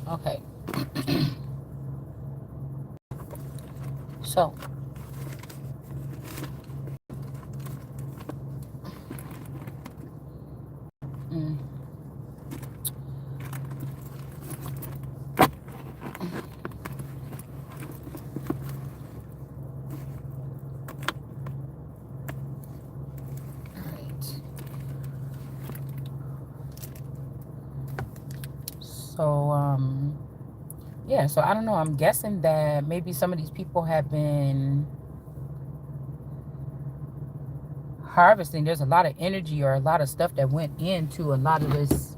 Okay. So, mm, right. So, yeah, so I don't know. I'm guessing that maybe some of these people have been harvesting. There's a lot of energy or a lot of stuff that went into a lot of this.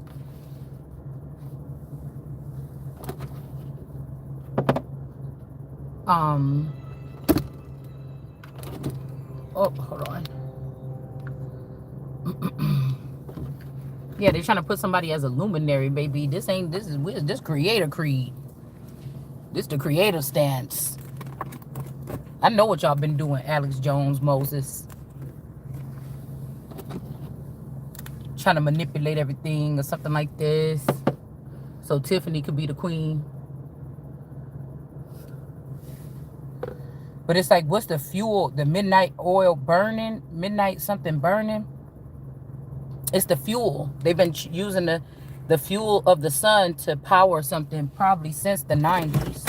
Um, oh, hold on. Yeah, they're trying to put somebody as a luminary, baby. This creator creed. This the creator stance. I know what y'all been doing, Alex Jones, Moses. Trying to manipulate everything or something like this. So Tiffany could be the queen. But it's like, what's the fuel? The midnight oil burning? Midnight something burning? It's the fuel. They've been using the fuel of the sun to power something probably since the 90s.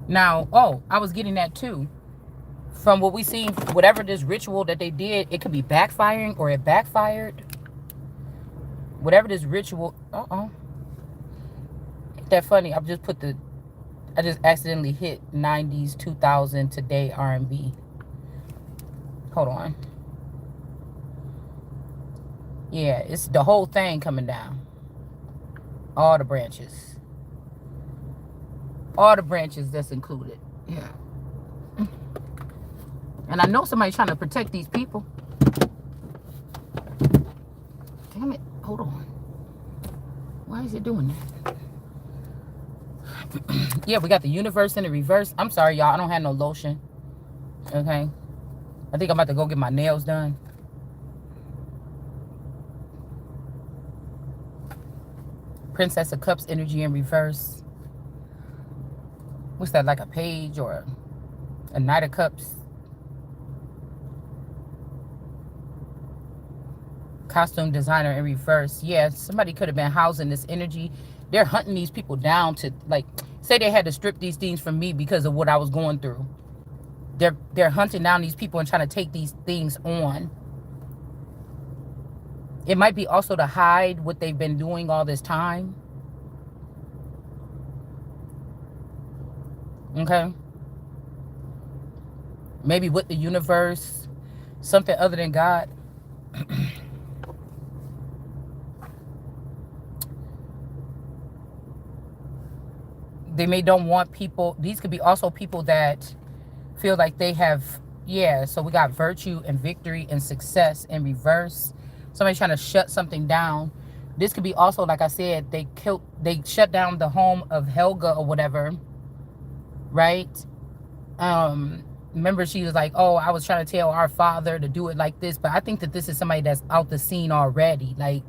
Now, oh, I was getting that too. From what we seen, whatever this ritual that they did, it could be backfiring or it backfired. Whatever this ritual, ain't that funny? I just accidentally hit 90s, 2000, today R&B. Hold on. Yeah, it's the whole thing coming down. All the branches. All the branches that's included. Yeah. And I know somebody's trying to protect these people. Damn it. Hold on. Why is it doing that? Yeah, we got the universe in the reverse. I'm sorry, y'all. I don't have no lotion. Okay. I think I'm about to go get my nails done. Princess of Cups energy in reverse. What's that, like a page or a Knight of Cups? Costume designer in reverse. Yeah, somebody could have been housing this energy. They're hunting these people down to, like, say they had to strip these things from me because of what I was going through. They're hunting down these people and trying to take these things on. It might be also to hide what they've been doing all this time. Okay. Maybe with the universe, something other than God. They don't want people. These could be also people that feel like they have, yeah. So we got virtue and victory and success in reverse. Somebody trying to shut something down. This could be also, like I said, they shut down the home of Helga or whatever, right? Remember, she was like, oh, I was trying to tell our father to do it like this. But I think that this is somebody that's out the scene already. Like,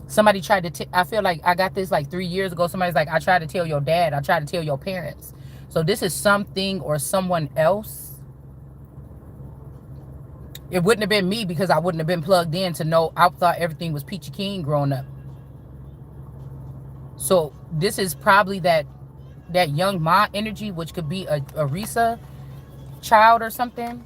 somebody tried to, I feel like I got this like 3 years ago. Somebody's like, I tried to tell your dad. I tried to tell your parents. So this is something or someone else. It wouldn't have been me because I wouldn't have been plugged in to know. I thought everything was peachy keen growing up. So this is probably that young Ma energy, which could be a Risa child or something.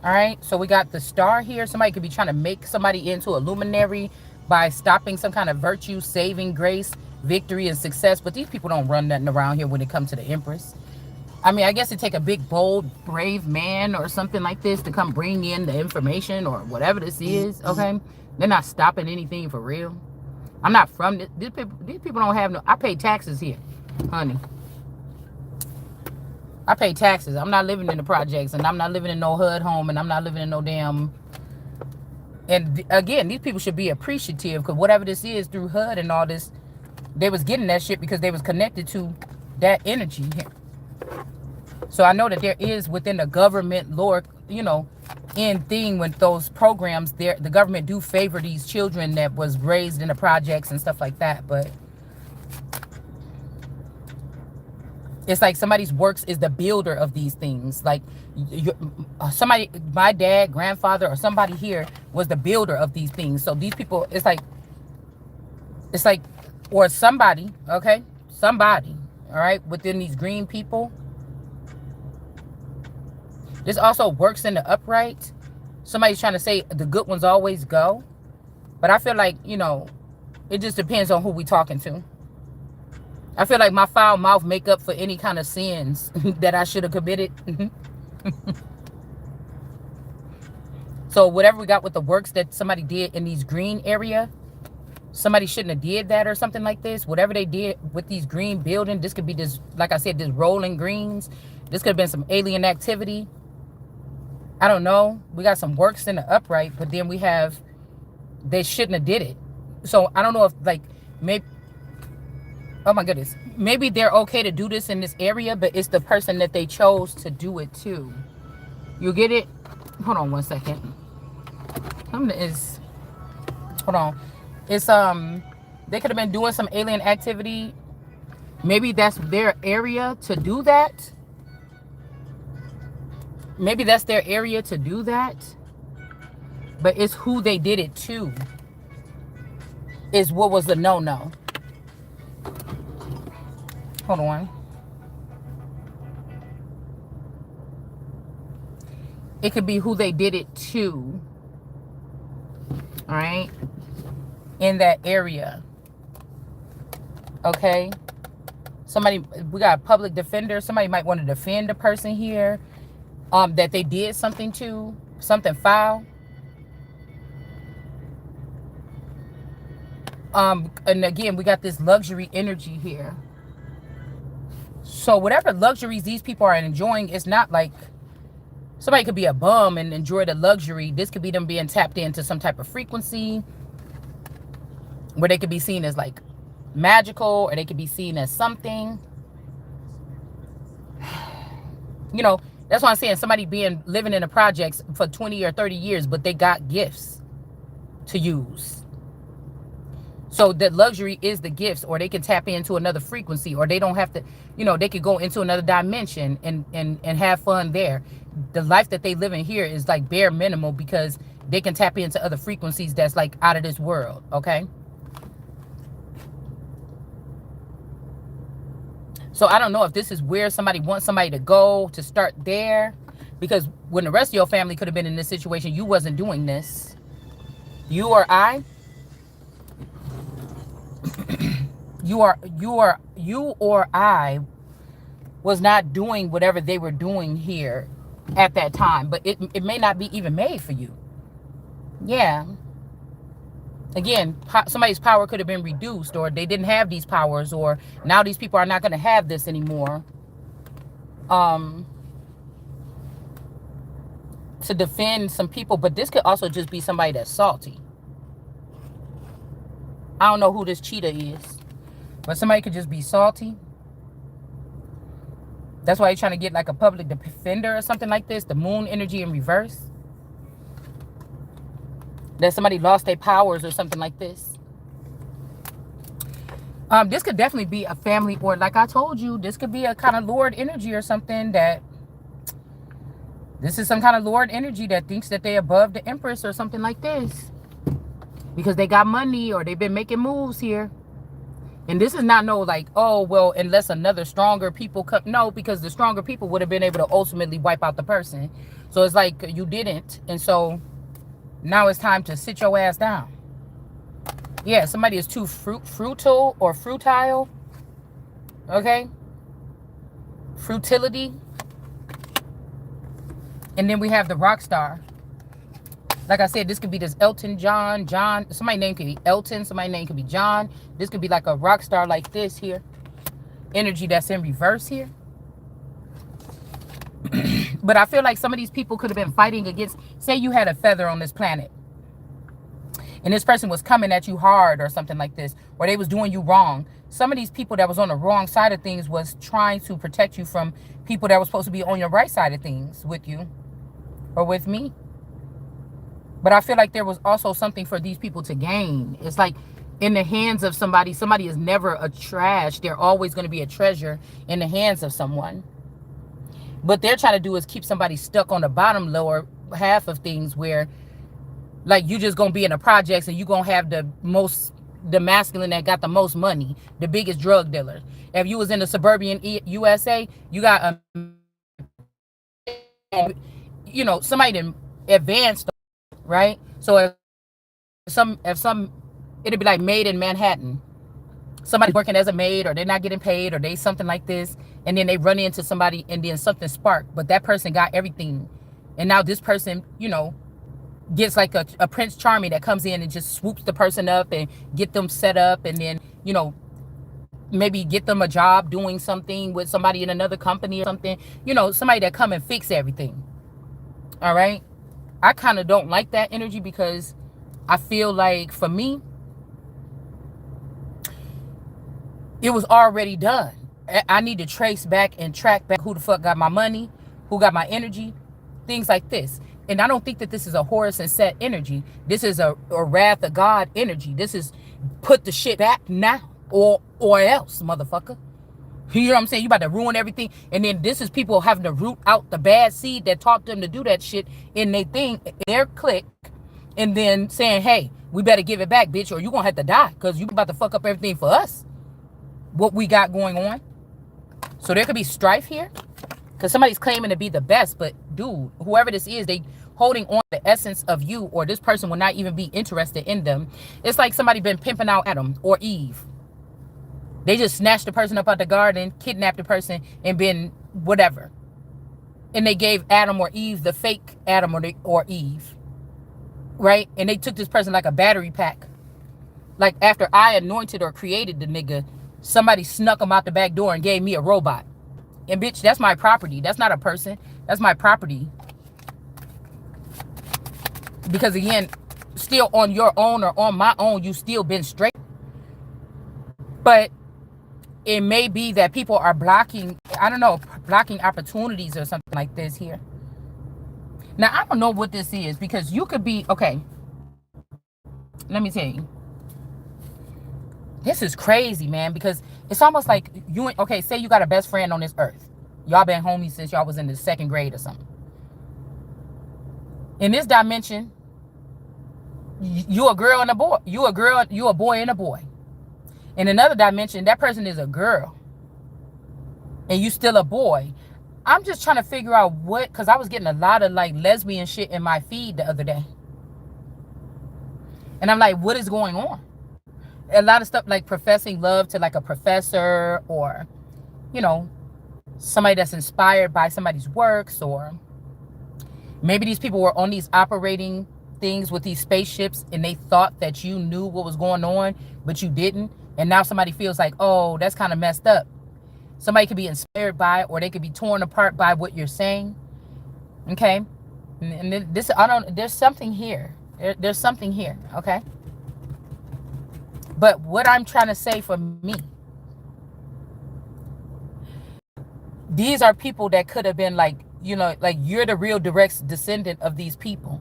All right. So we got the star here. Somebody could be trying to make somebody into a luminary by stopping some kind of virtue, saving grace, victory, and success. But these people don't run nothing around here when it comes to the Empress. I mean, I guess it take a big, bold, brave man or something like this to come bring in the information or whatever this is, okay? They're not stopping anything for real. I'm not from this. These people don't have no... I pay taxes here, honey. I pay taxes. I'm not living in the projects, and I'm not living in no HUD home, and I'm not living in no damn... And again, these people should be appreciative because whatever this is through HUD and all this, they was getting that shit because they was connected to that energy here. So I know that there is within the government lore, you know, end thing with those programs. There, the government do favor these children that was raised in the projects and stuff like that. But it's like somebody's works is the builder of these things. Like somebody, my dad, grandfather, or somebody here was the builder of these things. So these people, it's like, or somebody, okay, somebody, all right, within these green people. This also works in the upright. Somebody's trying to say the good ones always go. But I feel like, you know, it just depends on who we talking to. I feel like my foul mouth make up for any kind of sins that I should have committed. So whatever we got with the works that somebody did in these green area, somebody shouldn't have did that or something like this. Whatever they did with these green buildings, this could be this, like I said, this rolling greens. This could have been some alien activity. I don't know. We got some works in the upright, but then we have, they shouldn't have did it. So I don't know if like, maybe, oh my goodness, maybe they're okay to do this in this area, but it's the person that they chose to do it to. You get it? Hold on one second. Hold on. It's they could have been doing some alien activity. Maybe that's their area to do that. Maybe that's their area to do that. But it's who they did it to is what was the no-no. Hold on. It could be who they did it to. All right. In that area. Okay. Somebody, we got a public defender. Somebody might want to defend a person here. That they did something to. Something foul. And again, we got this luxury energy here. So whatever luxuries these people are enjoying, it's not like somebody could be a bum and enjoy the luxury. This could be them being tapped into some type of frequency where they could be seen as like magical, or they could be seen as something. You know, that's why I'm saying somebody living in the projects for 20 or 30 years, but they got gifts to use. So that luxury is the gifts, or they can tap into another frequency, or they don't have to, you know, they could go into another dimension and have fun there. The life that they live in here is like bare minimal because they can tap into other frequencies that's like out of this world, okay? So I don't know if this is where somebody wants somebody to go to start there, because when the rest of your family could have been in this situation, you wasn't doing this. You or I, you or I was not doing whatever they were doing here at that time, but it may not be even made for you. Yeah. Again, somebody's power could have been reduced, or they didn't have these powers, or now these people are not going to have this anymore. To defend some people, but this could also just be somebody that's salty. I don't know who this cheetah is, but somebody could just be salty. That's why you're trying to get like a public defender or something like this. The moon energy in reverse. That somebody lost their powers or something like this. This could definitely be a family, or like I told you, this could be a kind of Lord energy or something. That this is some kind of Lord energy that thinks that they're above the Empress or something like this, because they got money or they've been making moves here. And this is not no like, oh, well, unless another stronger people come. No, because the stronger people would have been able to ultimately wipe out the person. So it's like you didn't. And so now it's time to sit your ass down. Yeah, somebody is too fruitile or futile. Okay? Frutility. And then we have the rock star. Like I said, this could be this Elton John. Somebody's name could be Elton. Somebody's name could be John. This could be like a rock star like this here. Energy that's in reverse here. But I feel like some of these people could have been fighting against, say you had a feather on this planet, and this person was coming at you hard or something like this, or they was doing you wrong. Some of these people that was on the wrong side of things was trying to protect you from people that was supposed to be on your right side of things with you or with me. But I feel like there was also something for these people to gain. It's like in the hands of somebody, somebody is never a trash. They're always going to be a treasure in the hands of someone. What they're trying to do is keep somebody stuck on the bottom lower half of things where like you just going to be in the projects and you going to have the masculine that got the most money, the biggest drug dealer. If you was in the suburban USA, you got somebody that advanced, right? So if some it'd be like made in Manhattan. Somebody working as a maid, or they're not getting paid, or they something like this, and then they run into somebody and then something sparked, but that person got everything. And now this person, gets like a Prince Charming that comes in and just swoops the person up and get them set up, and then, maybe get them a job doing something with somebody in another company or something, somebody that come and fix everything. All right. I kind of don't like that energy because I feel like for me, it was already done. I need to trace back and track back who the fuck got my money, who got my energy, things like this. And I don't think that this is a Horus and Set energy. This is a Wrath of God energy. This is put the shit back now or else, motherfucker. You know what I'm saying? You about to ruin everything. And then this is people having to root out the bad seed that taught them to do that shit in their clique. And then saying, hey, we better give it back, bitch, or you going to have to die because you about to fuck up everything for us. What we got going on. So there could be strife here because somebody's claiming to be the best. But dude, whoever this is, they holding on to the essence of you, or this person will not even be interested in them. It's like somebody been pimping out Adam or Eve. They just snatched the person up out the garden, kidnapped the person, and been whatever. And they gave Adam or Eve the fake Adam or Eve. Right? And they took this person like a battery pack. Like after I anointed or created the nigga, somebody snuck him out the back door and gave me a robot. And bitch, that's my property. That's not a person. That's my property. Because again, still on your own or on my own, you still been straight. But it may be that people are blocking, I don't know, blocking opportunities or something like this here. Now, I don't know what this is because you could be, okay, let me tell you. This is crazy, man, because it's almost like okay, say you got a best friend on this earth. Y'all been homies since y'all was in the 2nd grade or something. In this dimension, you a girl and a boy. You a boy and a boy. In another dimension, that person is a girl. And you still a boy. I'm just trying to figure out what, because I was getting a lot of like lesbian shit in my feed the other day. And I'm like, what is going on? A lot of stuff like professing love to like a professor or, somebody that's inspired by somebody's works, or maybe these people were on these operating things with these spaceships and they thought that you knew what was going on, but you didn't. And now somebody feels like, oh, that's kind of messed up. Somebody could be inspired by it, or they could be torn apart by what you're saying. Okay. And this, there's something here. There's something here. Okay. But what I'm trying to say for me, these are people that could have been like, like you're the real direct descendant of these people.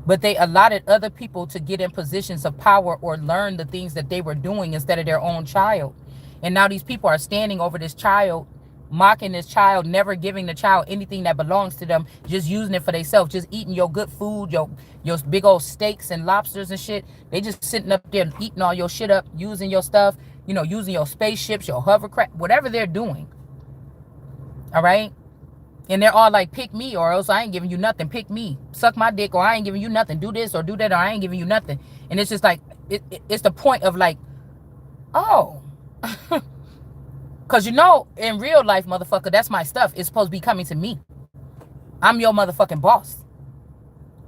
But they allotted other people to get in positions of power or learn the things that they were doing instead of their own child. And now these people are standing over this child, mocking this child, never giving the child anything that belongs to them, just using it for themselves, just eating your good food, your big old steaks and lobsters and shit. They just sitting up there eating all your shit up, using your stuff, using your spaceships, your hovercraft, whatever they're doing. All right? And they're all like, pick me or else I ain't giving you nothing. Pick me. Suck my dick or I ain't giving you nothing. Do this or do that or I ain't giving you nothing. And it's just like, it's the point of like, oh. Because in real life, motherfucker, that's my stuff. It's supposed to be coming to me. I'm your motherfucking boss.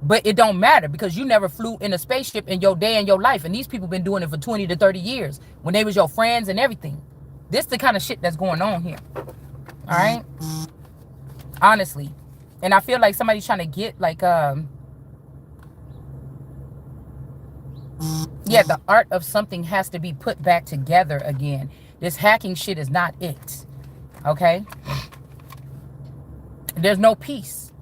But it don't matter because you never flew in a spaceship in your day in your life. And these people been doing it for 20 to 30 years when they was your friends and everything. This the kind of shit that's going on here. All right? Honestly. And I feel like somebody's trying to get like, yeah, the art of something has to be put back together again. This hacking shit is not it. Okay? There's no peace.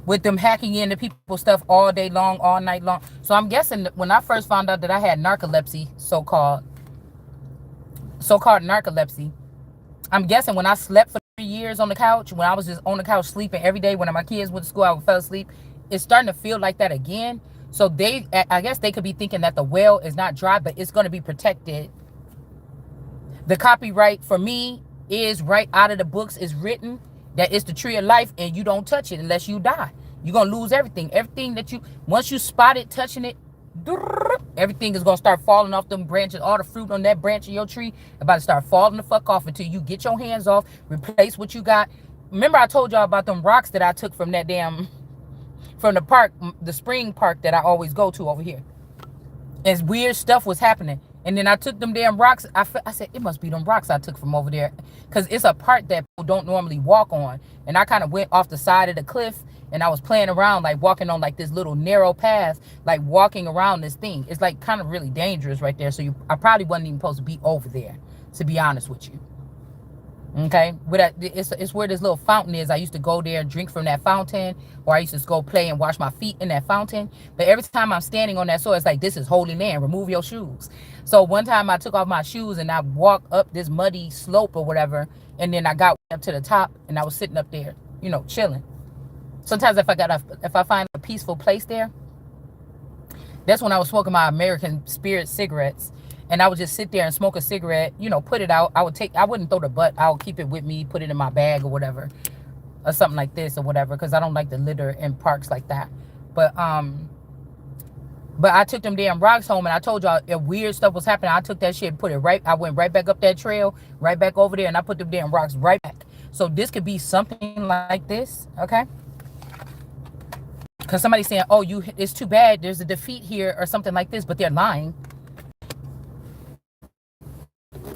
with them hacking into people's stuff all day long, all night long. So I'm guessing that when I first found out that I had narcolepsy, so-called narcolepsy, I'm guessing when I slept for 3 years on the couch, when I was just on the couch sleeping every day, when my kids went to school, I fell asleep. It's starting to feel like that again. So I guess they could be thinking that the well is not dry, but it's going to be protected. The copyright for me is right out of the books, is written that it's the tree of life and you don't touch it unless you die. You're going to lose everything. Everything that once you spot it, touching it, everything is going to start falling off them branches. All the fruit on that branch of your tree about to start falling the fuck off until you get your hands off, replace what you got. Remember I told y'all about them rocks that I took from that from the park, the spring park that I always go to over here. And weird stuff was happening. And then I took them damn rocks. I said, it must be them rocks I took from over there. Because it's a part that people don't normally walk on. And I kind of went off the side of the cliff. And I was playing around, like walking on like this little narrow path. Like walking around this thing. It's like kind of really dangerous right there. So I probably wasn't even supposed to be over there. To be honest with you. Okay, it's where this little fountain is. I used to go there and drink from that fountain, or I used to go play and wash my feet in that fountain. But every time I'm standing on that soil, it's like, this is holy land, remove your shoes. So one time I took off my shoes and I walked up this muddy slope or whatever, and then I got up to the top and I was sitting up there, chilling. Sometimes if I find a peaceful place there, that's when I was smoking my American Spirit cigarettes. And I would just sit there and smoke a cigarette, put it out. I wouldn't throw the butt. I would keep it with me, put it in my bag or whatever, or something like this or whatever, because I don't like the litter in parks like that. But I took them damn rocks home, and I told y'all if weird stuff was happening, I took that shit and put it I went right back up that trail, right back over there, and I put them damn rocks right back. So this could be something like this, okay? Because somebody's saying, oh, it's too bad, there's a defeat here or something like this, but they're lying.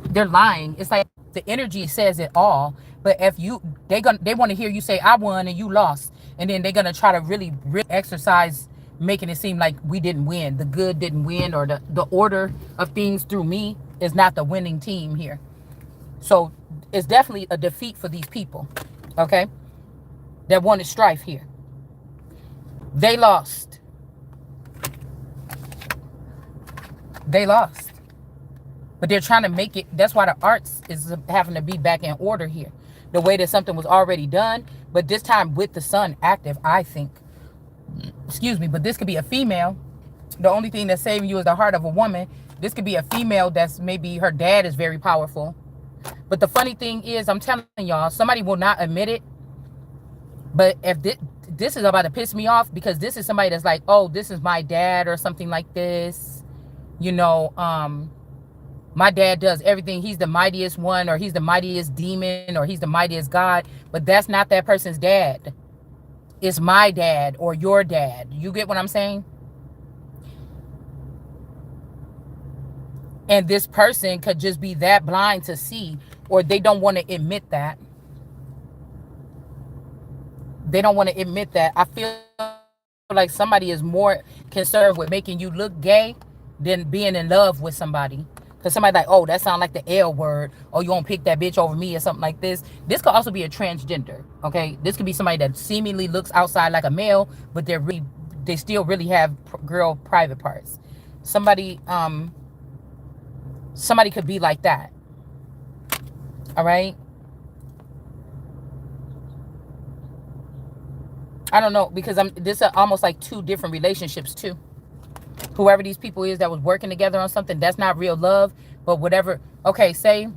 They're lying. It's like the energy says it all. But if they want to hear you say I won and you lost, and then they're gonna try to really exercise making it seem like we didn't win, the good didn't win, or the order of things through me is not the winning team here. So it's definitely a defeat for these people, okay, that wanted strife here. They lost. But they're trying to make it. That's why the arts is having to be back in order here. The way that something was already done, but this time with the sun active, I think. Excuse me, but this could be a female. The only thing that's saving you is the heart of a woman. This could be a female that's maybe her dad is very powerful. But the funny thing is, I'm telling y'all, somebody will not admit it. But if this is about to piss me off, because this is somebody that's like, oh, this is my dad or something like this. My dad does everything. He's the mightiest one, or he's the mightiest demon, or he's the mightiest God. But that's not that person's dad. It's my dad or your dad. You get what I'm saying? And this person could just be that blind to see, or they don't want to admit that. They don't want to admit that. I feel like somebody is more concerned with making you look gay than being in love with somebody. Because somebody like, oh, that sounds like the L word. Oh, you won't pick that bitch over me or something like this. This could also be a transgender, okay? This could be somebody that seemingly looks outside like a male, but they still really have girl private parts. Somebody could be like that. All right? I don't know, because this are almost like two different relationships too. Whoever these people is that was working together on something, that's not real love, but whatever. Okay, say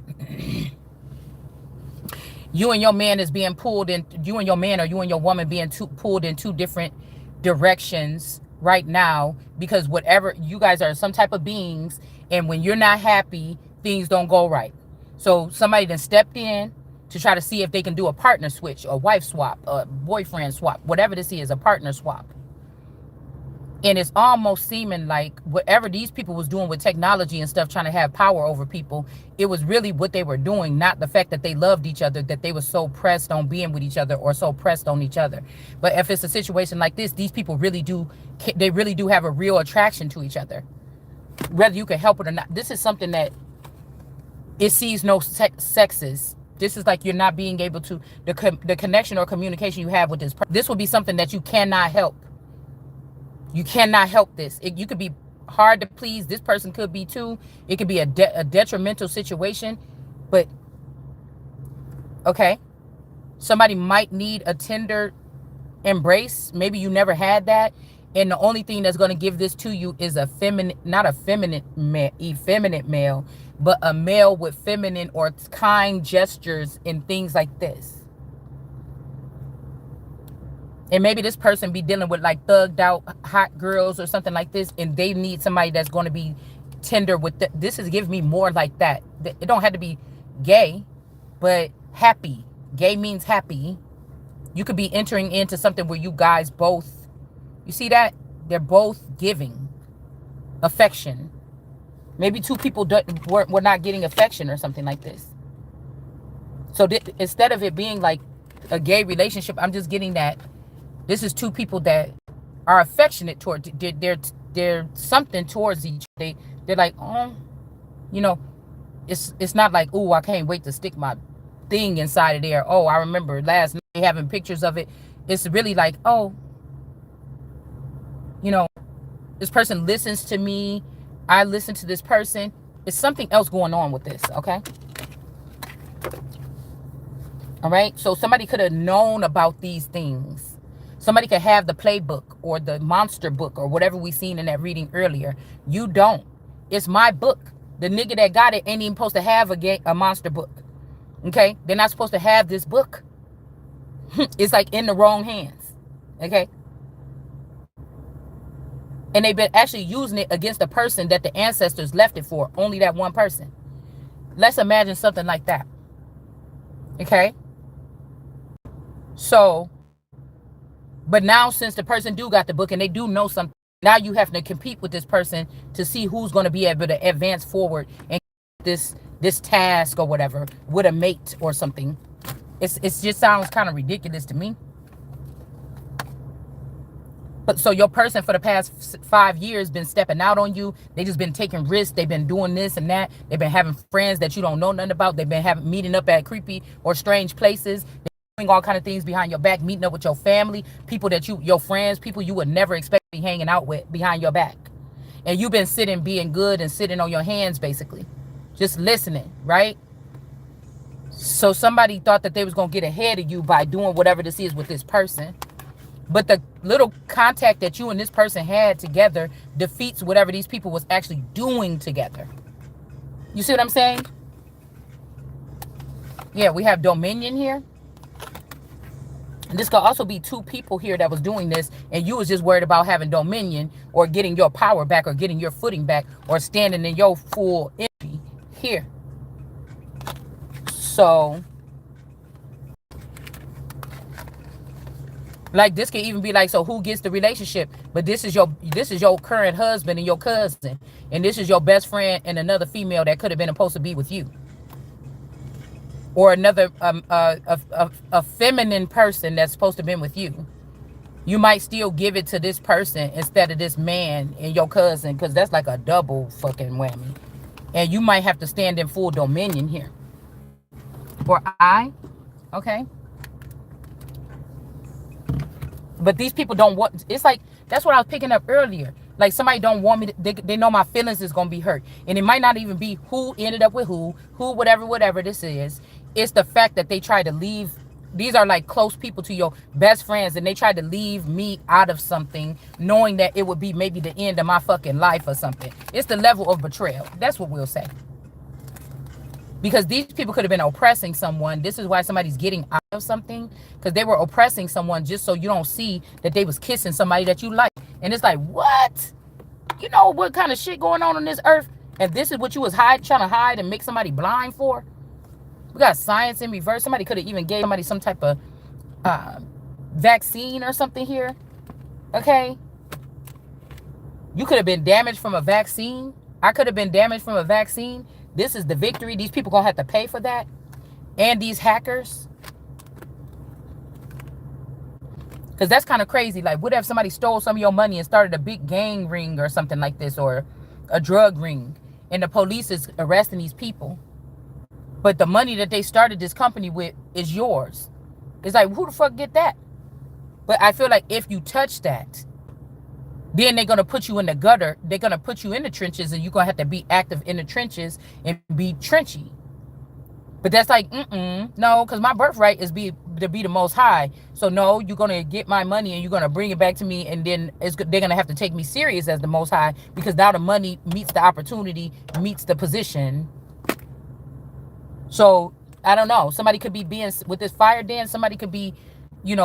you and your man is being pulled in, you and your man or you and your woman being pulled in two different directions right now, because whatever, you guys are some type of beings, and when you're not happy, things don't go right. So somebody then stepped in to try to see if they can do a partner switch, a wife swap, a boyfriend swap, whatever this is, a partner swap. And it's almost seeming like whatever these people was doing with technology and stuff, trying to have power over people, it was really what they were doing, not the fact that they loved each other, that they were so pressed on being with each other or so pressed on each other. But if it's a situation like this, these people really do have a real attraction to each other, whether you can help it or not. This is something that it sees no sexes This is like you're not being able to, the connection or communication you have with this person. This will be something that you cannot help. You cannot help this. You could be hard to please. This person could be too. It could be a detrimental situation. But, okay. Somebody might need a tender embrace. Maybe you never had that. And the only thing that's going to give this to you is a feminine, not a effeminate male, but a male with feminine or kind gestures and things like this. And maybe this person be dealing with like thugged out hot girls or something like this, and they need somebody that's going to be tender with this. Is giving me more like that. It don't have to be gay, but happy. Gay means happy. You could be entering into something where you guys both, you see that? They're both giving affection. Maybe two people were not getting affection or something like this. So instead of it being like a gay relationship, I'm just getting that this is two people that are affectionate towards, they're something towards each other. They're like, oh, you know, it's not like, oh, I can't wait to stick my thing inside of there. Oh, I remember last night having pictures of it. It's really like, oh, you know, this person listens to me. I listen to this person. It's something else going on with this, okay? All right? So somebody could have known about these things. Somebody could have the playbook or the monster book or whatever we seen in that reading earlier. You don't. It's my book. The nigga that got it ain't even supposed to have a monster book. Okay? They're not supposed to have this book. It's like in the wrong hands. Okay? And they've been actually using it against the person that the ancestors left it for. Only that one person. Let's imagine something like that. Okay? So, but now since the person do got the book and they do know something, now you have to compete with this person to see who's going to be able to advance forward and this task or whatever with a mate or something. It just sounds kind of ridiculous to me. But so your person for the past 5 years been stepping out on you. They just been taking risks. They've been doing this and that. They've been having friends that you don't know nothing about. They've been meeting up at creepy or strange places. They're doing all kind of things behind your back, meeting up with your family, people that your friends, people you would never expect to be hanging out with behind your back. And you've been sitting, being good and sitting on your hands, basically. Just listening, right? So somebody thought that they was going to get ahead of you by doing whatever this is with this person. But the little contact that you and this person had together defeats whatever these people was actually doing together. You see what I'm saying? Yeah, we have dominion here. And this could also be two people here that was doing this, and you was just worried about having dominion or getting your power back or getting your footing back or standing in your full energy here. So, like this could even be like, so who gets the relationship? But this is your current husband and your cousin, and this is your best friend and another female that could have been supposed to be with you, or another a feminine person that's supposed to have been with you. You might still give it to this person instead of this man and your cousin, because that's like a double fucking whammy, and you might have to stand in full dominion here. Or okay. But these people don't want, it's like, that's what I was picking up earlier. Like somebody don't want me, they know my feelings is going to be hurt. And it might not even be who ended up with who, whatever this is. It's the fact that they try to leave. These are like close people to your best friends, and they tried to leave me out of something, knowing that it would be maybe the end of my fucking life or something. It's the level of betrayal. That's what we'll say. Because these people could have been oppressing someone. This is why somebody's getting out of something. Because they were oppressing someone just so you don't see that they was kissing somebody that you like. And it's like, what? You know what kind of shit going on this earth? And this is what you was trying to hide and make somebody blind for? We got science in reverse. Somebody could have even gave somebody some type of vaccine or something here. Okay? You could have been damaged from a vaccine. I could have been damaged from a vaccine. This is the victory. These people gonna have to pay for that. And these hackers. Because that's kind of crazy. Like, what if somebody stole some of your money and started a big gang ring or something like this, or a drug ring, and the police is arresting these people? But the money that they started this company with is yours. It's like, who the fuck get that? But I feel like if you touch that, then they're going to put you in the gutter. They're going to put you in the trenches, and you're going to have to be active in the trenches and be trenchy. But that's like, no, because my birthright is to be the most high. So no, you're going to get my money and you're going to bring it back to me, and then they're going to have to take me serious as the most high, because now the money meets the opportunity, meets the position. So I don't know. Somebody could be being with this fire dance. Somebody could be,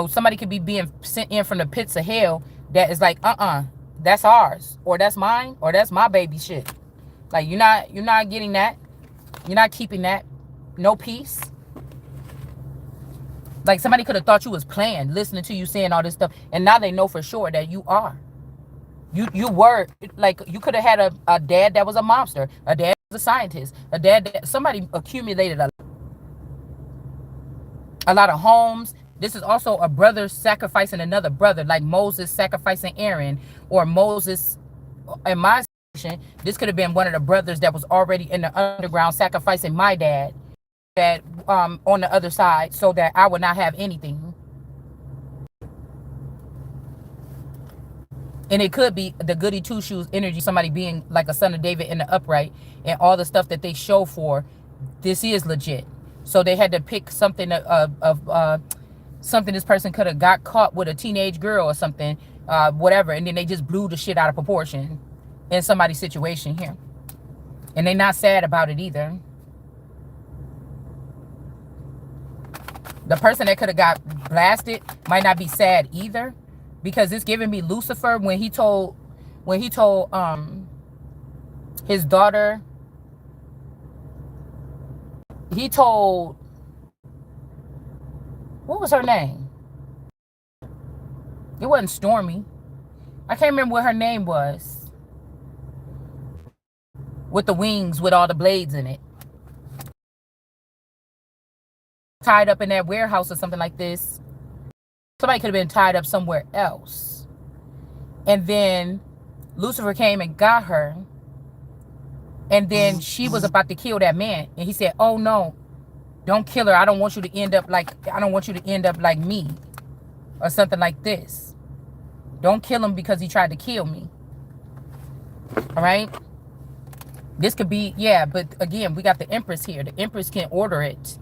somebody could be being sent in from the pits of hell. That is like, that's ours, or that's mine, or that's my baby shit. Like you're not getting that. You're not keeping that. No peace. Like somebody could have thought you was playing, listening to you saying all this stuff, and now they know for sure that you are. You were, like, you could have had a dad that was a mobster, a dad that was a scientist, a dad that somebody accumulated a lot of homes. This is also a brother sacrificing another brother, like Moses sacrificing Aaron, or Moses, in my situation, this could have been one of the brothers that was already in the underground sacrificing my dad, that on the other side, so that I would not have anything. And it could be the goody two shoes energy, somebody being like a son of David in the upright, and all the stuff that they show for. This is legit. So they had to pick something of something this person could have got caught with, a teenage girl or something, whatever, and then they just blew the shit out of proportion in somebody's situation here, and they're not sad about it either. The person that could have got blasted might not be sad either, because it's giving me Lucifer when he told his daughter, he told, what was her name? It wasn't Stormy. I can't remember what her name was. With the wings, with all the blades in it. Tied up in that warehouse or something like this. Somebody could have been tied up somewhere else. And then Lucifer came and got her. And then she was about to kill that man. And he said, oh no, don't kill her. I don't want you to end up like me. Or something like this. Don't kill him because he tried to kill me. All right. This could be, yeah, but again, we got the Empress here. The Empress can order it.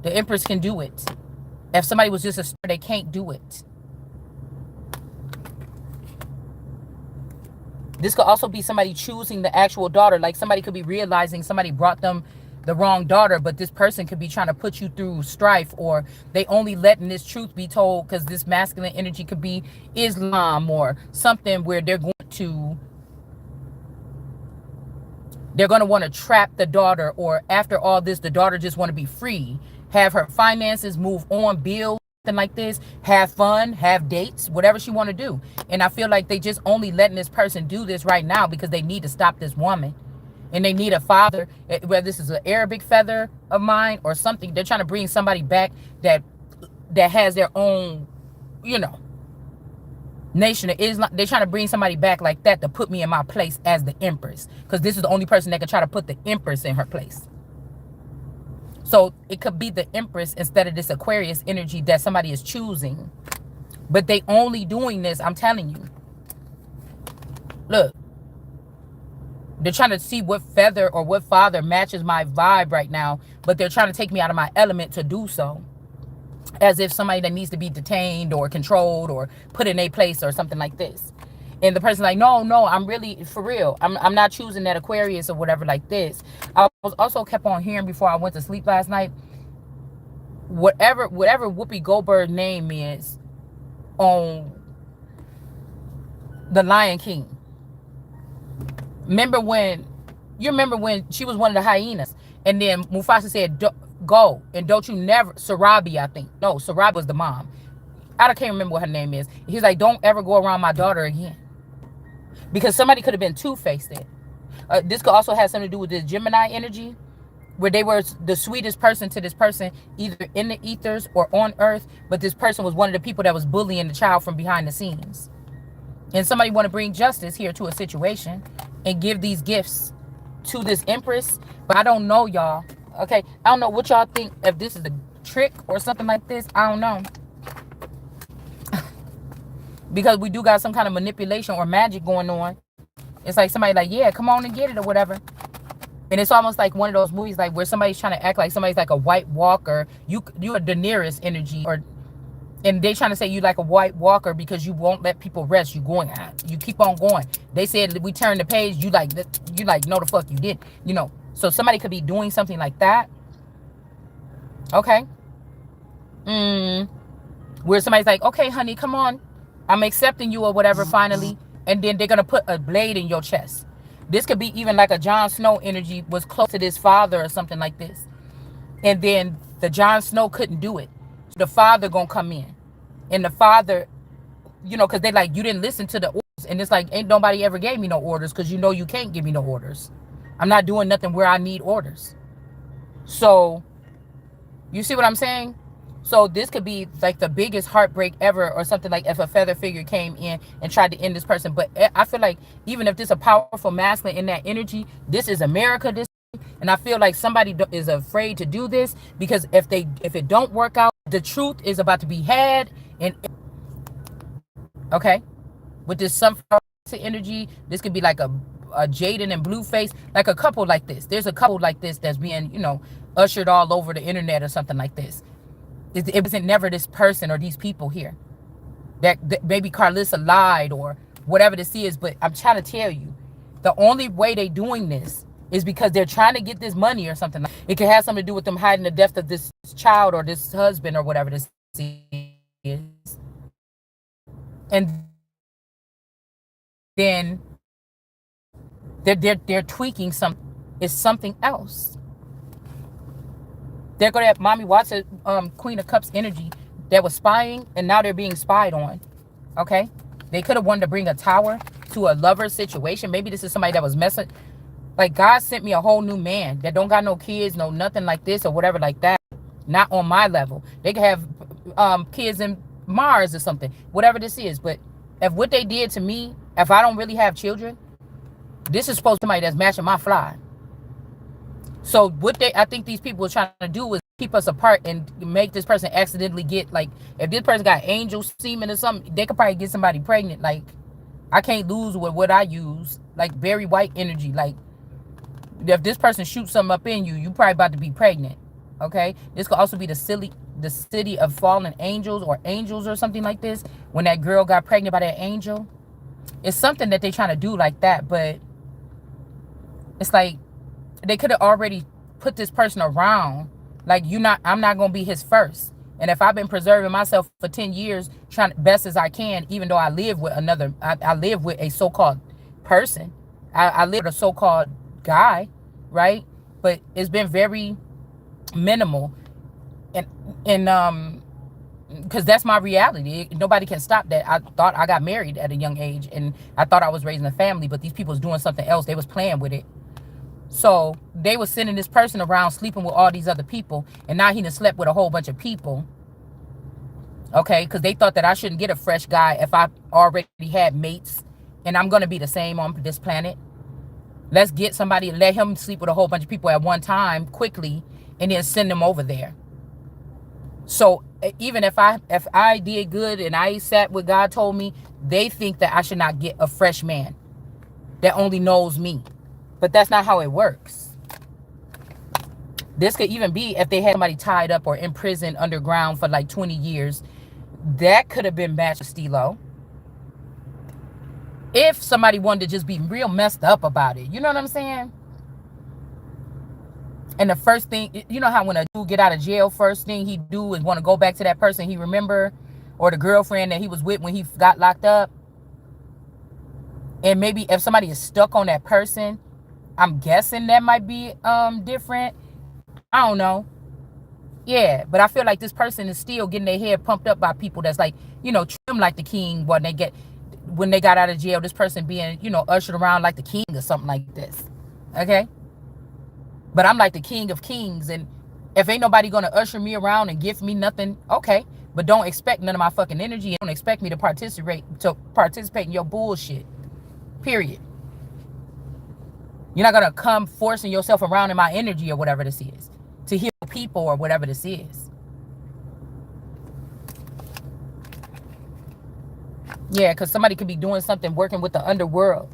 The Empress can do it. If somebody was just a star, they can't do it. This could also be somebody choosing the actual daughter. Like somebody could be realizing somebody brought them the wrong daughter, but this person could be trying to put you through strife, or they only letting this truth be told because this masculine energy could be Islam or something, where they're going to want to trap the daughter, or after all this, the daughter just want to be free, have her finances, move on, build, something like this, have fun, have dates, whatever she want to do. And I feel like they just only letting this person do this right now because they need to stop this woman. And they need a father, whether this is an Arabic feather of mine or something. They're trying to bring somebody back that has their own, nation of Islam. They're trying to bring somebody back like that to put me in my place as the Empress, because this is the only person that can try to put the Empress in her place. So it could be the Empress instead of this Aquarius energy that somebody is choosing. But they only doing this, I'm telling you. Look. They're trying to see what feather or what father matches my vibe right now. But they're trying to take me out of my element to do so. As if somebody that needs to be detained or controlled or put in a place or something like this. And the person's like, no, I'm really, for real. I'm not choosing that Aquarius or whatever like this. I was also kept on hearing before I went to sleep last night. Whatever Whoopi Goldberg's name is on The Lion King. Remember when she was one of the hyenas, and then Mufasa said, go, and don't you never, Sarabi, I think. No, Sarabi was the mom. I can't remember what her name is. He's like, don't ever go around my daughter again. Because somebody could have been two-faced there. This could also have something to do with the Gemini energy, where they were the sweetest person to this person, either in the ethers or on earth, but this person was one of the people that was bullying the child from behind the scenes. And somebody want to bring justice here to a situation and give these gifts to this Empress. But I don't know, y'all. Okay, I don't know what y'all think, if this is a trick or something like this. I don't know. Because we do got some kind of manipulation or magic going on. It's like somebody like, yeah, come on and get it or whatever. And it's almost like one of those movies like where somebody's trying to act like somebody's like a White Walker. You a Daenerys energy, or and they trying to say you like a White Walker because you won't let people rest. You going, you keep on going. They said we turn the page. You like no the fuck you did. You know. So somebody could be doing something like that. Okay. Where somebody's like, okay, honey, come on, I'm accepting you or whatever finally, and then they're gonna put a blade in your chest. This could be even like a Jon Snow energy was close to this father or something like this, and then the Jon Snow couldn't do it. So the father gonna come in, and the father, you know, because they like, you didn't listen to the orders, and it's like, ain't nobody ever gave me no orders, because you know you can't give me no orders. I'm not doing nothing where I need orders. So you see what I'm saying? So this could be like the biggest heartbreak ever, or something, like if a feather figure came in and tried to end this person. But I feel like even if this is a powerful masculine in that energy, this is America. And I feel like somebody is afraid to do this, because if it don't work out, the truth is about to be had. And okay, with this sunflower energy, this could be like a Jaden and Blueface, like a couple like this. There's a couple like this that's being, you know, ushered all over the internet or something like this. It wasn't never this person or these people here. That maybe Carlissa lied or whatever this is, but I'm trying to tell you, the only way they doing this is because they're trying to get this money or something. It could have something to do with them hiding the death of this child or this husband or whatever this is. And then they're tweaking something. It's something else. They're going to have Mommy Watson, Queen of Cups energy that was spying, and now they're being spied on. Okay? They could have wanted to bring a tower to a lover situation. Maybe this is somebody that was messing. Like, God sent me a whole new man that don't got no kids, no nothing like this or whatever like that. Not on my level. They could have kids in Mars or something. Whatever this is. But if what they did to me, if I don't really have children, this is supposed to be somebody that's matching my fly. So what I think these people are trying to do is keep us apart and make this person accidentally get, like, if this person got angel semen or something, they could probably get somebody pregnant. Like, I can't lose with what I use. Like, Barry White energy. Like, if this person shoots something up in you, you probably about to be pregnant. Okay? This could also be the city of fallen angels or angels or something like this. When that girl got pregnant by that angel. It's something that they're trying to do like that, but it's like they could have already put this person around. Like, I'm not gonna be his first. And if I've been preserving myself for 10 years, trying best as I can, even though I live with I live with a so-called person. I live with a so-called guy, right? But it's been very minimal. And because that's my reality. Nobody can stop that. I thought I got married at a young age, and I thought I was raising a family, but these people was doing something else. They was playing with it. So they were sending this person around sleeping with all these other people, and now he done slept with a whole bunch of people. Okay, because they thought that I shouldn't get a fresh guy if I already had mates, and I'm going to be the same on this planet. Let's get somebody and let him sleep with a whole bunch of people at one time quickly, and then send them over there. So even if I did good and I sat what God told me, they think that I should not get a fresh man that only knows me. But that's not how it works. This could even be if they had somebody tied up or in prison underground for like 20 years. That could have been matched with Stilo. If somebody wanted to just be real messed up about it. You know what I'm saying? And the first thing, you know how when a dude get out of jail, first thing he do is want to go back to that person he remember, or the girlfriend that he was with when he got locked up. And maybe if somebody is stuck on that person, I'm guessing that might be different. I don't know. Yeah, but I feel like this person is still getting their head pumped up by people that's like, you know, treat them like the king when they got out of jail. This person being, you know, ushered around like the king or something like this. Okay? But I'm like the king of kings, and if ain't nobody gonna usher me around and give me nothing, okay. But don't expect none of my fucking energy, and don't expect me to participate in your bullshit. Period. You're not gonna come forcing yourself around in my energy or whatever this is. to heal people or whatever this is. Yeah, because somebody could be doing something, working with the underworld.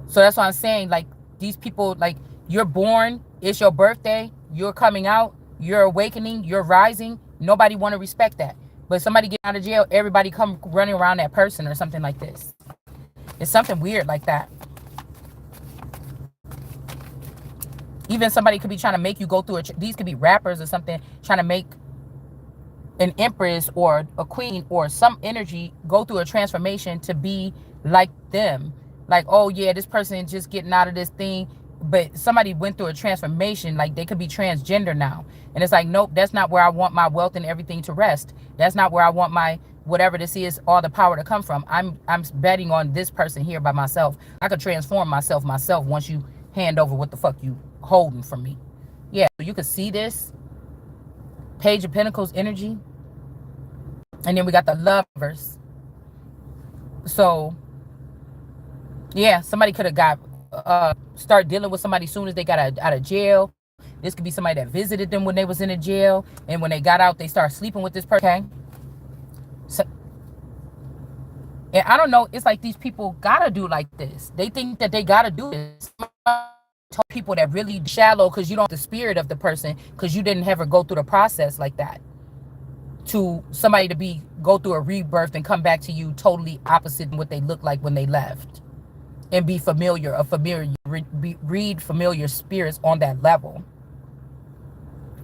So that's why I'm saying, like, these people, like, you're born, it's your birthday, you're coming out, you're awakening, you're rising. Nobody want to respect that. But somebody get out of jail, everybody come running around that person or something like this. It's something weird like that. Even somebody could be trying to make you go through these could be rappers or something, trying to make an empress or a queen or some energy go through a transformation to be like them. Like, oh yeah, this person just getting out of this thing, but somebody went through a transformation. Like, they could be transgender now, and it's like, nope, that's not where I want my wealth and everything to rest. That's not where I want my whatever this is, all the power to come from. I'm betting on this person here by myself. I could transform myself once you hand over what the fuck you holding from me. Yeah, so you could see this Page of Pentacles energy. And then we got the Lovers. So, yeah, somebody could have got, start dealing with somebody as soon as they got out of jail. This could be somebody that visited them when they was in a jail. And when they got out, they started sleeping with this person. Okay? So, and I don't know, it's like these people gotta do like this. They think that they gotta do this. People that really shallow because you don't have the spirit of the person, because you didn't ever go through the process like that, to somebody to go through a rebirth and come back to you totally opposite what they looked like when they left, and be familiar, read familiar spirits on that level.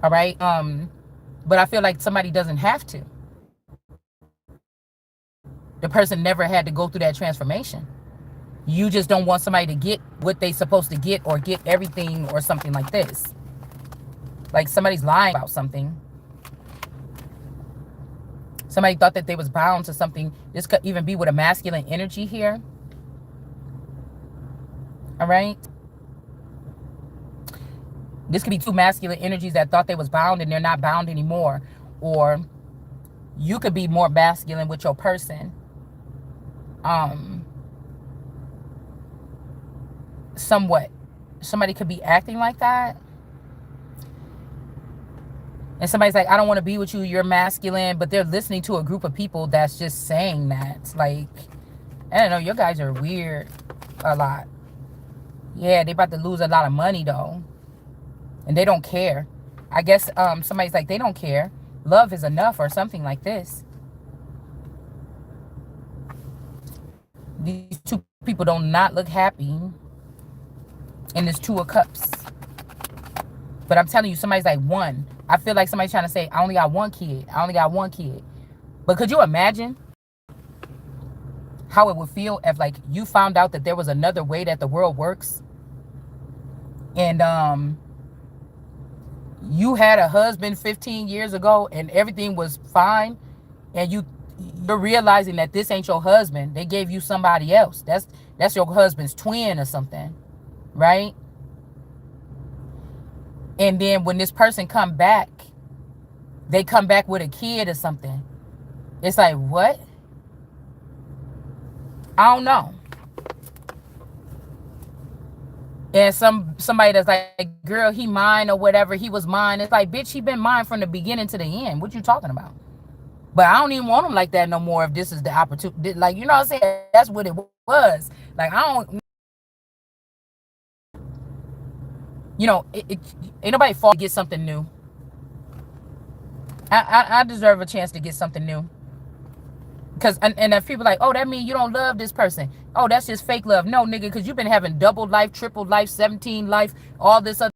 All right. But I feel like somebody doesn't have to. The person never had to go through that transformation. You just don't want somebody to get what they supposed to get, or get everything, or something like this. Like somebody's lying about something. Somebody thought that they was bound to something. This could even be with a masculine energy here. All right. This could be two masculine energies that thought they was bound and they're not bound anymore. Or you could be more masculine with your person. Somewhat. Somebody could be acting like that. And somebody's like, I don't want to be with you, you're masculine. But they're listening to a group of people that's just saying that. Like, I don't know, you guys are weird a lot. Yeah, they about to lose a lot of money though. And they don't care. I guess somebody's like, they don't care. Love is enough, or something like this. These two people do not look happy. And there's Two of Cups. But I'm telling you, somebody's like one. I feel like somebody's trying to say, I only got one kid. I only got one kid. But could you imagine how it would feel if, like, you found out that there was another way that the world works? And you had a husband 15 years ago and everything was fine. And you're realizing that this ain't your husband. They gave you somebody else. That's your husband's twin or something. Right? And then when this person come back, they come back with a kid or something. It's like, what? I don't know. And somebody that's like, girl, he mine or whatever, he was mine. It's like, bitch, he been mine from the beginning to the end. What you talking about? But I don't even want him like that no more if this is the opportunity. Like, you know what I'm saying? That's what it was. Like, I don't... You know, ain't nobody fault to get something new. I deserve a chance to get something new. Because, and if people like, oh, that means you don't love this person. Oh, that's just fake love. No, nigga, because you've been having double life, triple life, 17 life, all this other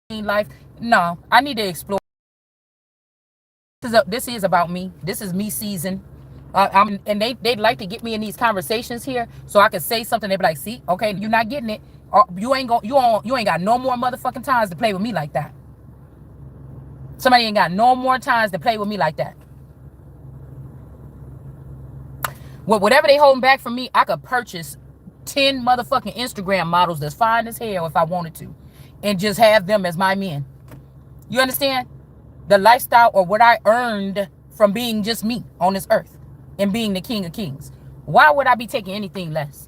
life. No, I need to explore. This is about me. This is me season. And they'd like to get me in these conversations here so I can say something. They be like, see, okay, you're not getting it. You ain't got no more motherfucking times to play with me like that. Somebody ain't got no more times to play with me like that. Well, whatever they holding back from me, I could purchase 10 motherfucking Instagram models that's fine as hell if I wanted to, and just have them as my men. You understand? The lifestyle, or what I earned from being just me on this earth and being the king of kings. Why would I be taking anything less?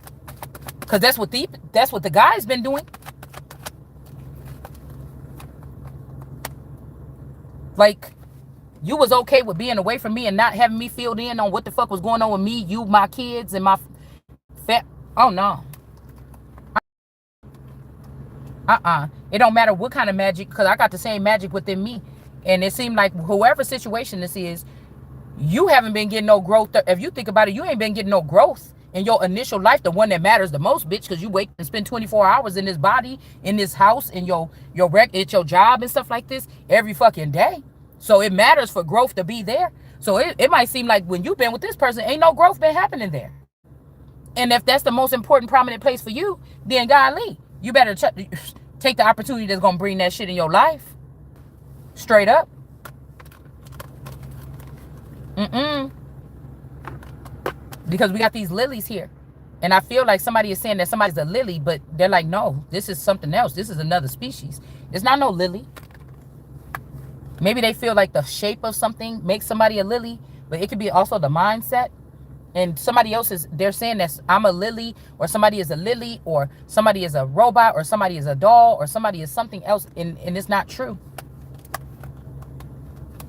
Because that's what the guy's been doing. Like, you was okay with being away from me and not having me filled in on what the fuck was going on with me, you, my kids, and my oh no. It don't matter what kind of magic, because I got the same magic within me. And it seemed like whoever situation this is, you haven't been getting no growth. If you think about it, you ain't been getting no growth in your initial life, the one that matters the most, bitch, because you wake and spend 24 hours in this body, in this house, in your at your job and stuff like this every fucking day. So it matters for growth to be there. So it might seem like when you've been with this person, ain't no growth been happening there. And if that's the most important, prominent place for you, then golly, you better take the opportunity that's gonna bring that shit in your life. Straight up. Because we got these lilies here. And I feel like somebody is saying that somebody's a lily, but they're like, no, this is something else. This is another species. It's not no lily. Maybe they feel like the shape of something makes somebody a lily, but it could be also the mindset. And somebody else is, they're saying that I'm a lily, or somebody is a lily, or somebody is a robot, or somebody is a doll, or somebody is something else, and it's not true.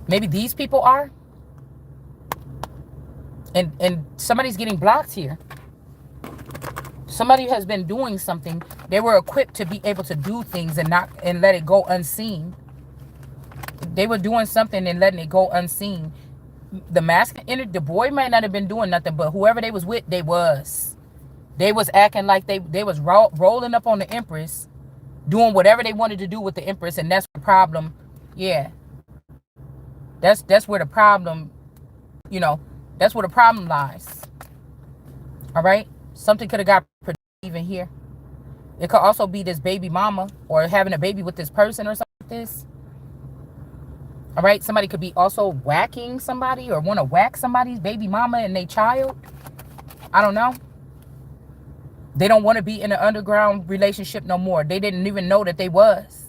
Maybe these people are. And somebody's getting blocked here. Somebody has been doing something. They were equipped to be able to do things and let it go unseen. They were doing something and letting it go unseen. The masculine energy, the boy might not have been doing nothing, but whoever they was with, they was acting like they was rolling up on the Empress, doing whatever they wanted to do with the Empress, and that's the problem. Yeah, that's where the problem, that's where the problem lies. All right, something could have got even here. It could also be this baby mama, or having a baby with this person, or something like this. All right, somebody could be also whacking somebody, or want to whack somebody's baby mama and their child. I don't know. They don't want to be in an underground relationship no more. They didn't even know that they was.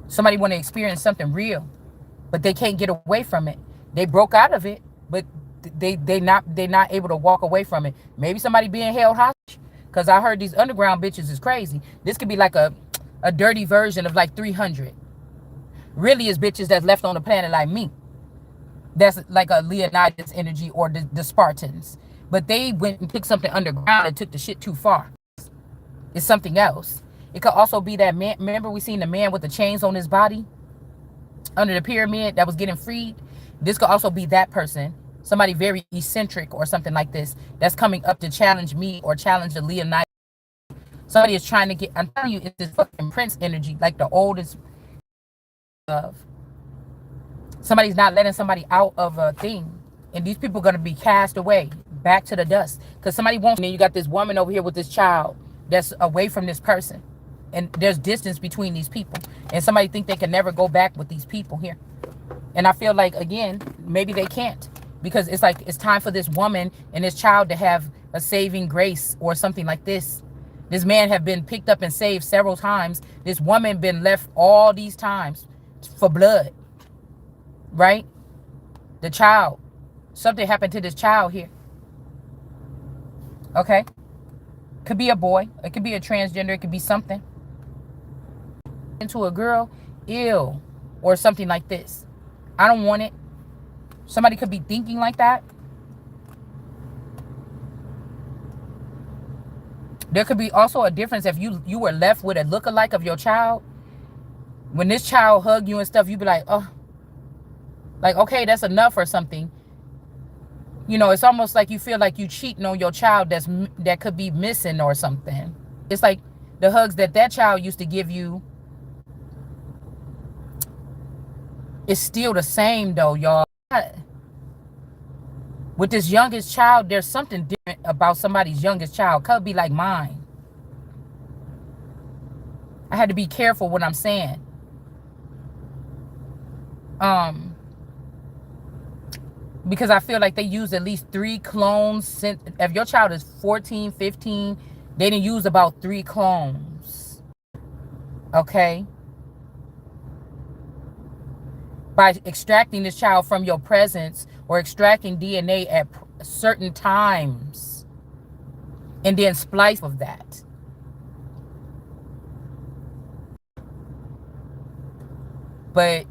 Somebody want to experience something real, but they can't get away from it. They broke out of it, but they're not able to walk away from it. Maybe somebody being held hostage, because I heard these underground bitches is crazy. This could be like a dirty version of like 300. Really is bitches that's left on the planet like me. That's like a Leonidas energy, or the Spartans. But they went and took something underground and took the shit too far. It's something else. It could also be that man. Remember we seen the man with the chains on his body under the pyramid that was getting freed? This could also be that person. Somebody very eccentric or something like this that's coming up to challenge me or challenge the Leonidas. Somebody is trying to get, I'm telling you, it's this fucking prince energy, like the oldest of. Somebody's not letting somebody out of a thing. And these people are going to be cast away back to the dust. Because somebody won't. And then you got this woman over here with this child that's away from this person. And there's distance between these people. And somebody think they can never go back with these people here. And I feel like, again, maybe they can't. Because it's like it's time for this woman and this child to have a saving grace or something like this. This man have been picked up and saved several times. This woman been left all these times for blood. Right? The child. Something happened to this child here. Okay? Could be a boy. It could be a transgender. It could be something. Into a girl. Ew. Or something like this. I don't want it. Somebody could be thinking like that. There could be also a difference if you were left with a lookalike of your child. When this child hug you and stuff, you be like, oh, like, okay, that's enough or something. It's almost like you feel like you cheating on your child that could be missing or something. It's like the hugs that child used to give you is still the same though, y'all. With this youngest child, there's something different about somebody's youngest child. Could be like mine. I had to be careful what I'm saying. Because I feel like they use at least 3 clones. If your child is 14, 15, they didn't use about 3 clones. Okay? By extracting this child from your presence or extracting DNA at certain times and then splice of that. But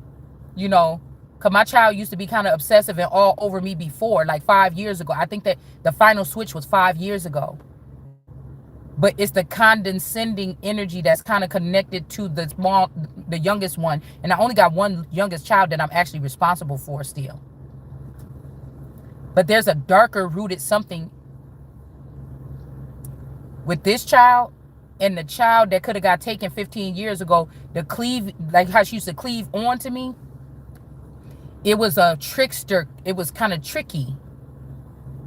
you know, because my child used to be kind of obsessive and all over me before, like 5 years ago. I think that the final switch was 5 years ago. But it's the condescending energy that's kind of connected to the youngest one. And I only got one youngest child that I'm actually responsible for still. But there's a darker rooted something with this child and the child that could have got taken 15 years ago. The cleave, like how she used to cleave on to me. It was a trickster. It was kind of tricky.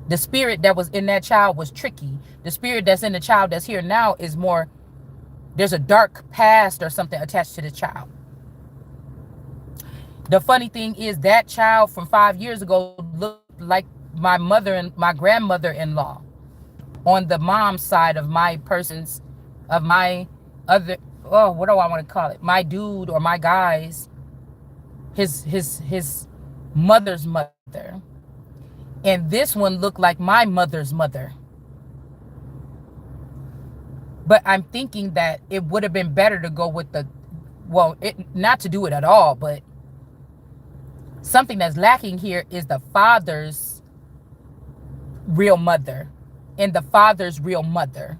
The spirit that was in that child was tricky. The spirit that's in the child that's here now is more, there's a dark past or something attached to the child. The funny thing is that child from 5 years ago looked like my mother and my grandmother-in-law on the mom's side of my other, oh, what do I want to call it? My dude or my guys, his mother's mother. And this one looked like my mother's mother. But I'm thinking that it would have been better to go with not to do it at all, but something that's lacking here is the father's real mother and the father's real mother.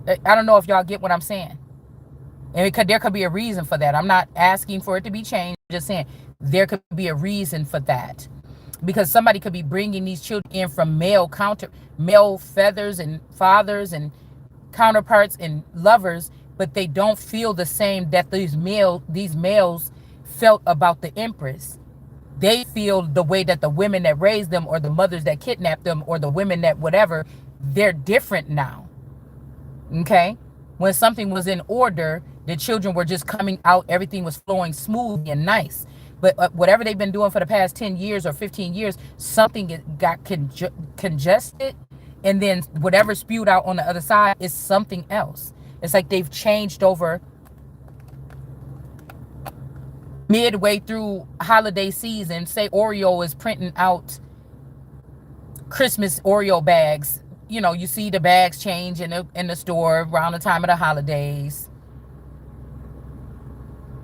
I don't know if y'all get what I'm saying. And there could be a reason for that. I'm not asking for it to be changed. I'm just saying there could be a reason for that. Because somebody could be bringing these children in from male feathers and fathers and counterparts and lovers, but they don't feel the same that these males felt about the Empress. They feel the way that the women that raised them or the mothers that kidnapped them or the women that whatever, they're different now. Okay? When something was in order, the children were just coming out, everything was flowing smoothly and nice. But whatever they've been doing for the past 10 years or 15 years, something got congested, and then whatever spewed out on the other side is something else. It's like they've changed over midway through holiday season. Say Oreo is printing out Christmas Oreo bags. You know, you see the bags change in the store around the time of the holidays.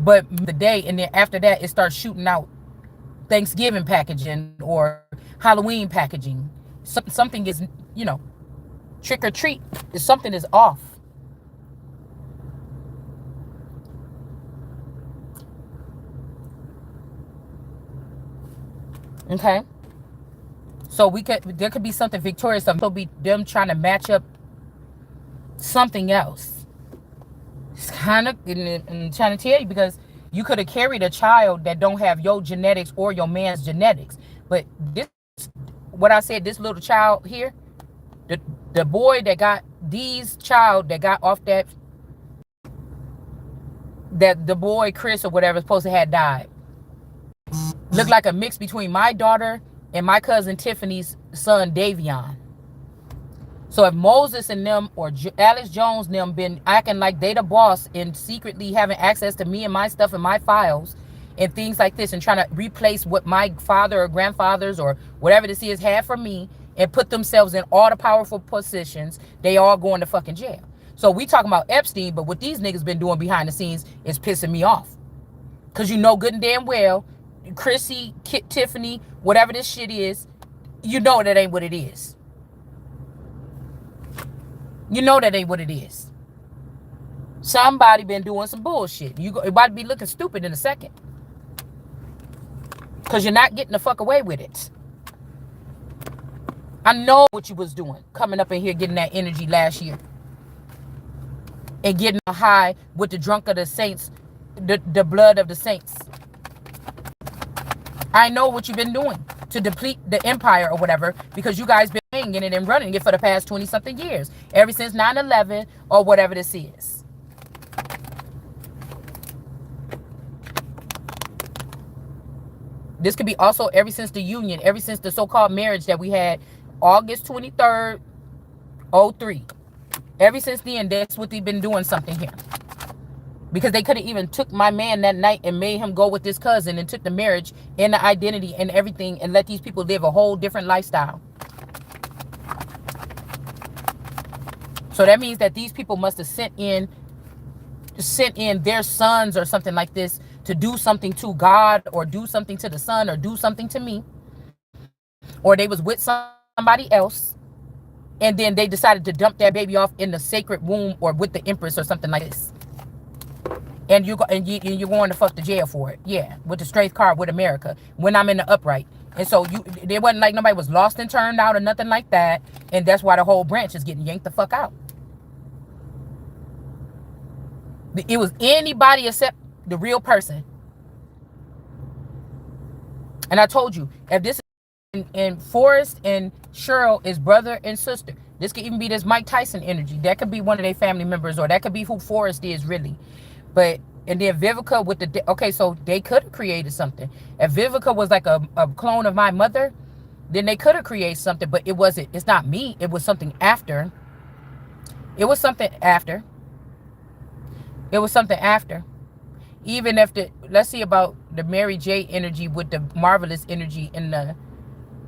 But the day, and then after that, it starts shooting out Thanksgiving packaging or Halloween packaging. Something is, trick or treat. Something is off. Okay. So there could be something victorious. It'll be them trying to match up something else. It's kind of, I'm trying to tell you, because you could have carried a child that don't have your genetics or your man's genetics. But this, what I said, this little child here, the boy that got child that got off that the boy Chris or whatever supposed to have died, looked like a mix between my daughter and my cousin Tiffany's son Davion. So if Moses and them or Alex Jones and them been acting like they the boss and secretly having access to me and my stuff and my files and things like this and trying to replace what my father or grandfathers or whatever this is had for me and put themselves in all the powerful positions, they all going to fucking jail. So we talking about Epstein, but what these niggas been doing behind the scenes is pissing me off. Because you know good and damn well, Chrissy, Tiffany, whatever this shit is, you know that ain't what it is. You know that ain't what it is. Somebody been doing some bullshit. You about to be looking stupid in a second. Because you're not getting the fuck away with it. I know what you was doing. Coming up in here getting that energy last year. And getting a high with the drunk of the saints. The blood of the saints. I know what you've been doing to deplete the empire or whatever, because you guys been in it and running it for the past 20 something years, ever since 9/11 or whatever this is. This could be also ever since the union, ever since the so-called marriage that we had August 23rd, 03. Ever since then, that's what they've been doing something here. Because they could have even took my man that night and made him go with this cousin and took the marriage and the identity and everything and let these people live a whole different lifestyle. So that means that these people must have sent in sent in their sons or something like this to do something to God or do something to the son or do something to me, or they was with somebody else, and then they decided to dump that baby off in the sacred womb or with the empress or something like this, and you're going to fuck the jail for it. Yeah, with the straight card with America when I'm in the upright. And so there wasn't like nobody was lost and turned out or nothing like that, and that's why the whole branch is getting yanked the fuck out. It was anybody except the real person. And I told you, if this is in Forrest and Cheryl is brother and sister, this could even be this Mike Tyson energy. That could be one of their family members, or that could be who Forrest is really. But and then Vivica with the okay, so they could have created something. If Vivica was like a clone of my mother, then they could have created something. But it wasn't. It's not me. It was something after. It was something after. It was something after. Even if let's see about the Mary J energy with the marvelous energy and the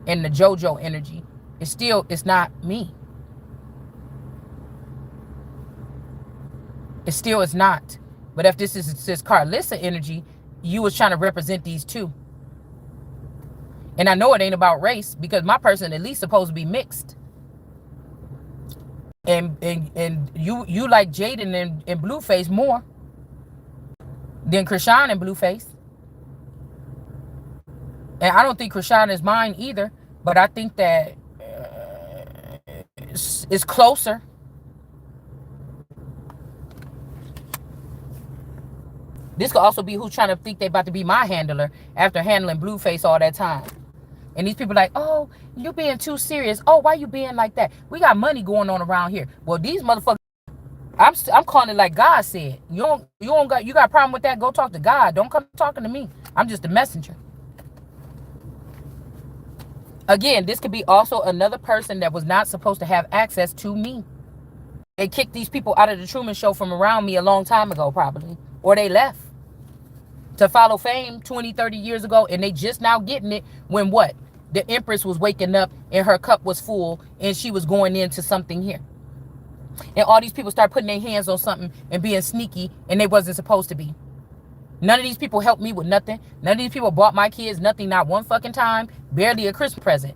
JoJo energy. It's not me. It still is not. But if this is this Carlissa energy, you was trying to represent these two. And I know it ain't about race because my person at least supposed to be mixed. And you like Jaden and Blueface more than Krishan and Blueface. And I don't think Krishan is mine either, but I think that it's closer. This could also be who's trying to think they about to be my handler after handling Blueface all that time. And these people like, oh, you being too serious. Oh, why you being like that? We got money going on around here. Well, these motherfuckers, I'm calling it like God said. You got a problem with that? Go talk to God. Don't come talking to me. I'm just a messenger. Again, this could be also another person that was not supposed to have access to me. They kicked these people out of the Truman Show from around me a long time ago, probably. Or they left to follow fame 20, 30 years ago, and they just now getting it when what? The Empress was waking up and her cup was full and she was going into something here. And all these people start putting their hands on something and being sneaky, and they wasn't supposed to be. None of these people helped me with nothing. None of these people bought my kids nothing, not one fucking time. Barely a Christmas present.